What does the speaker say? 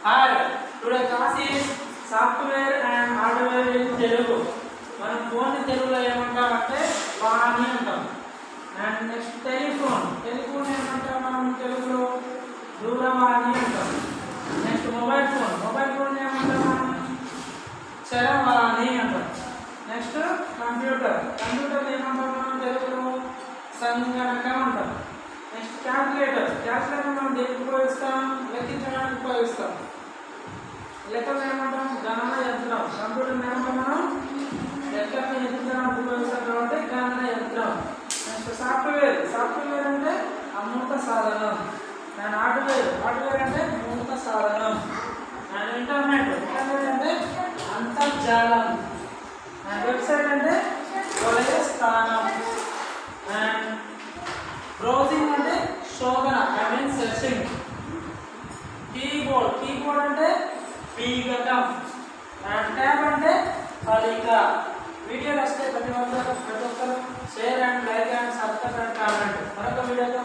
Hi, today class is software and hardware in Telugu. మనం phone తెలుగులో ఏమంటామంటే వాణి అంటాం. అండ్ నెక్స్ట్ టెలిఫోన్ ఏమంటాం మనం తెలుగులో దూరవాణి అంటాం. నెక్స్ట్ మొబైల్ ఫోన్ ఏమంటాం మనం చరవాణి అంటాం. నెక్స్ట్ కంప్యూటర్ ఏమంటాం మనం తెలుగులో సంగణకం అంటాం. నెక్స్ట్ క్యాల్కులేటర్ మనం దేనికి ఉపయోగిస్తాం? లెక్కించడానికి ఉపయోగిస్తాం. లెక్కలు ఏమంటాం? గణన యంత్రం. కంప్యూటర్ ఏమంటాం మనం? లెక్కలను లెక్కించడానికి ఉపయోగిస్తాం కాబట్టి గణన యంత్రం. నెక్స్ట్ సాఫ్ట్వేర్ అంటే అమూర్త సాధనం. అండ్ హార్డ్వేర్ అంటే మూర్త సాధనం. అండ్ ఇంటర్నెట్ అంటే అంతర్జాలం. అండ్ వెబ్సైట్ అంటే వలయ స్థానం. అండ్ బ్రౌజింగ్ అంటే శోధన, సెర్చింగ్. కీబోర్డ్ అంటే పీగకం. అండ్ ట్యాబ్ అంటే ఫలిక. వీడియోలు వస్తే ప్రతి ఒక్కరు share and like and subscribe and comment. మరొక వీడియోతో